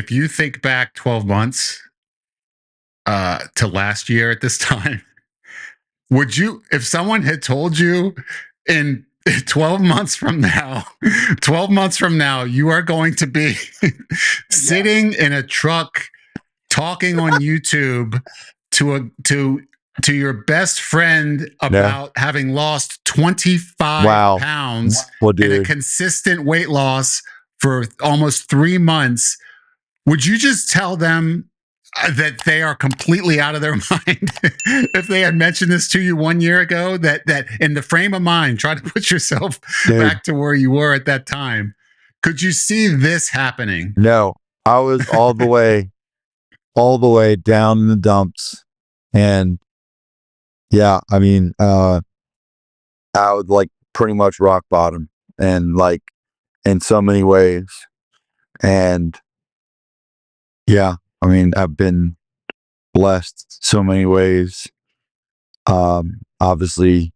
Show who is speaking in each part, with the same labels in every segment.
Speaker 1: if you think back 12 months to last year at this time, would you, if someone had told you in 12 months from now, 12 months from now, you are going to be sitting in a truck talking on YouTube to to your best friend about having lost 25 pounds and a consistent weight loss for almost 3 months, would you just tell them that they are completely out of their mind if they had mentioned this to you 1 year ago? That in the frame of mind, try to put yourself back to where you were at that time. Could you see this happening?
Speaker 2: No, I was all the way down in the dumps. And yeah, I mean, I was like pretty much rock bottom, and like in so many ways. And yeah, I mean, I've been blessed so many ways. Obviously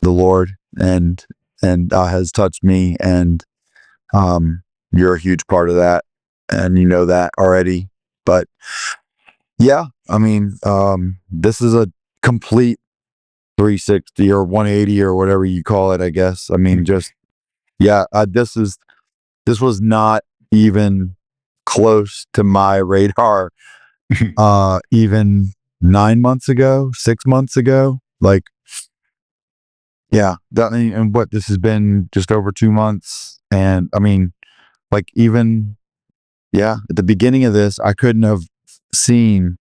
Speaker 2: the Lord and has touched me, and you're a huge part of that, and you know that already. But yeah, I mean, this is a complete 360 or 180 or whatever you call it, I guess. I mean, just yeah, this was not even close to my radar even 9 months ago, 6 months ago. Like, yeah, and what, this has been just over 2 months. And I mean, like, even at the beginning of this, I couldn't have seen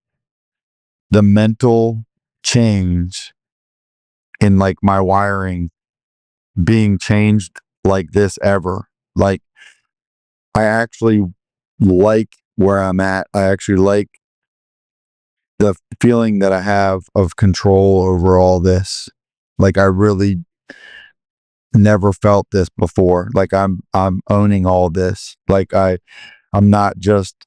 Speaker 2: the mental change in like my wiring being changed like this ever. Like, I actually like where I'm at. I actually like the feeling that I have of control over all this. Like, I really never felt this before. Like, I'm owning all this. Like, I'm not just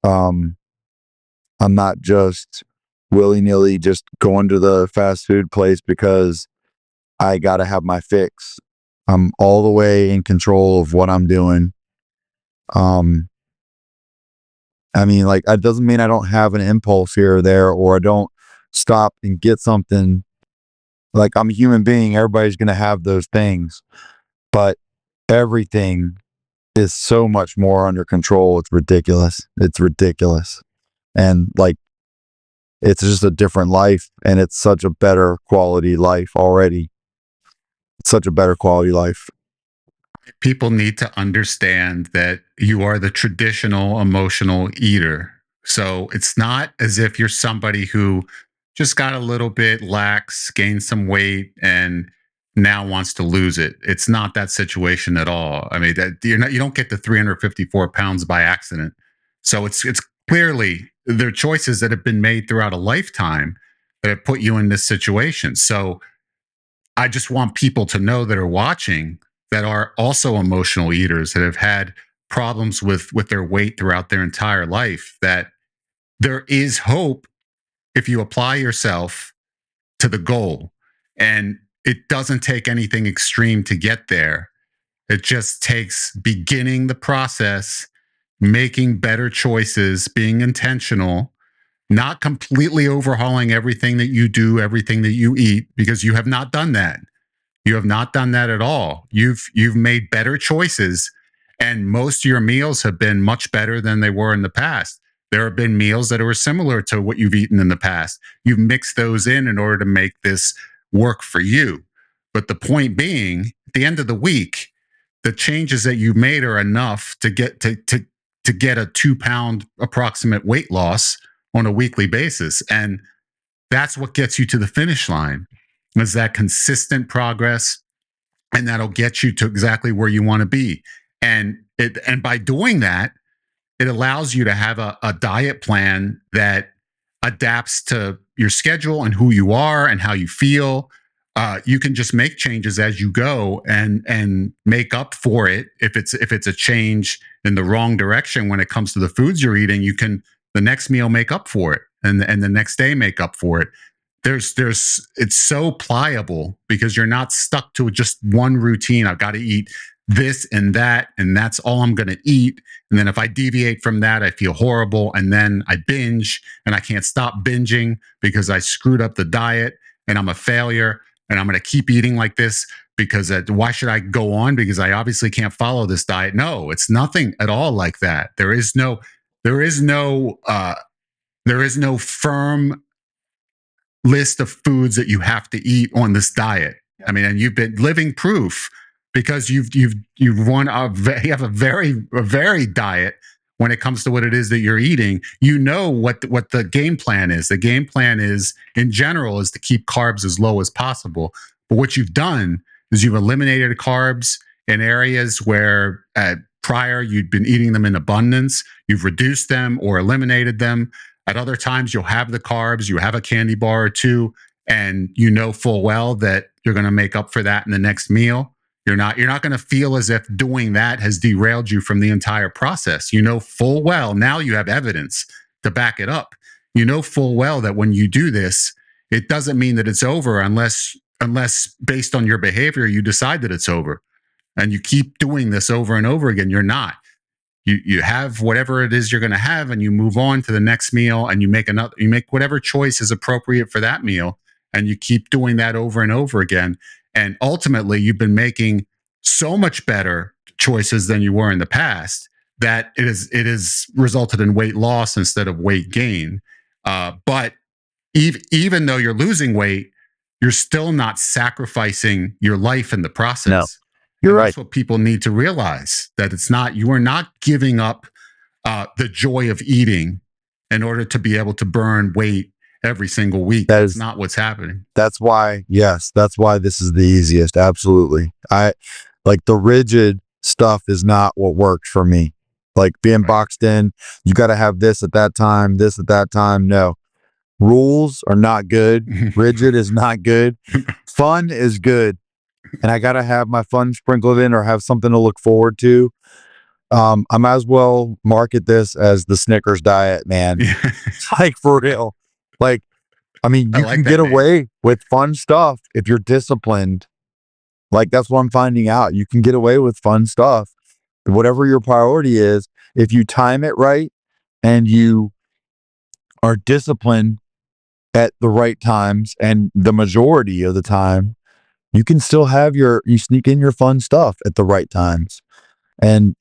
Speaker 2: willy-nilly just going to the fast food place because I got to have my fix. I'm all the way in control of what I'm doing. I mean, like, it doesn't mean I don't have an impulse here or there, or I don't stop and get something. Like, I'm a human being. Everybody's going to have those things, but everything is so much more under control. It's ridiculous. It's ridiculous. And like, it's just a different life, and it's such a better quality life already. It's such a better quality life.
Speaker 1: People need to understand that you are the traditional emotional eater. So it's not as if you're somebody who just got a little bit lax, gained some weight, and now wants to lose it. It's not that situation at all. I mean, that you don't get to 354 pounds by accident. So it's clearly there are choices that have been made throughout a lifetime that have put you in this situation. So I just want people to know that are watching that are also emotional eaters that have had problems with their weight throughout their entire life, that there is hope if you apply yourself to the goal. And it doesn't take anything extreme to get there. It just takes beginning the process, making better choices, being intentional, not completely overhauling everything that you do, everything that you eat, because you have not done that. You have not done that at all. You've made better choices, and most of your meals have been much better than they were in the past. There have been meals that are similar to what you've eaten in the past. You've mixed those in order to make this work for you. But the point being, at the end of the week, the changes that you've made are enough to get to get a 2-pound approximate weight loss on a weekly basis. And that's what gets you to the finish line, is that consistent progress. And that'll get you to exactly where you want to be. And by doing that, it allows you to have a diet plan that adapts to your schedule and who you are and how you feel. You can just make changes as you go and make up for it. If it's a change in the wrong direction when it comes to the foods you're eating, you can the next meal make up for it, and the next day make up for it. It's so pliable because you're not stuck to just one routine. I've got to eat this and that, and that's all I'm going to eat. And then if I deviate from that, I feel horrible. And then I binge and I can't stop binging because I screwed up the diet and I'm a failure and I'm going to keep eating like this because why should I go on? Because I obviously can't follow this diet. No, it's nothing at all like that. There is no, there is no firm list of foods that you have to eat on this diet. I mean, and you've been living proof because you've run you have a very varied diet when it comes to what it is that you're eating. You know what the game plan is. The game plan is, in general, is to keep carbs as low as possible. But what you've done is you've eliminated carbs in areas where prior you'd been eating them in abundance. You've reduced them or eliminated them. At other times, you'll have the carbs, you have a candy bar or two, and you know full well that you're going to make up for that in the next meal. You're not going to feel as if doing that has derailed you from the entire process. You know full well, now you have evidence to back it up. You know full well that when you do this, it doesn't mean that it's over unless based on your behavior you decide that it's over. And you keep doing this over and over again, you're not. You have whatever it is you're going to have, and you move on to the next meal, and you make whatever choice is appropriate for that meal, and you keep doing that over and over again. And ultimately, you've been making so much better choices than you were in the past that it has resulted in weight loss instead of weight gain. But even though you're losing weight, you're still not sacrificing your life in the process.
Speaker 2: No. You're right.
Speaker 1: That's what people need to realize, that you are not giving up the joy of eating in order to be able to burn weight every single week. That's not what's happening.
Speaker 2: That's why this is the easiest. Absolutely. I like the rigid stuff is not what works for me. Like being boxed in, you got to have this at that time, this at that time. No. Rules are not good. Rigid is not good. Fun is good. And I got to have my fun sprinkled in or have something to look forward to. I might as well market this as the Snickers diet, man. Like for real. Like, I mean, you can get away with fun stuff if you're disciplined. Like that's what I'm finding out. You can get away with fun stuff. Whatever your priority is, if you time it right and you are disciplined at the right times and the majority of the time, you can still have you sneak in your fun stuff at the right times. And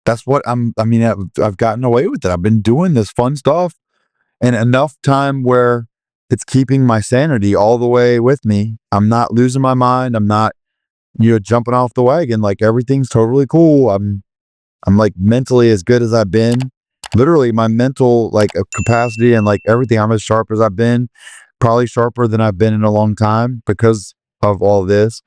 Speaker 2: that's what I've gotten away with it. I've been doing this fun stuff and enough time where it's keeping my sanity all the way with me. I'm not losing my mind. I'm not, jumping off the wagon. Like everything's totally cool. I'm like mentally as good as I've been. Literally my mental capacity and like everything, I'm as sharp as I've been. Probably sharper than I've been in a long time because of all this.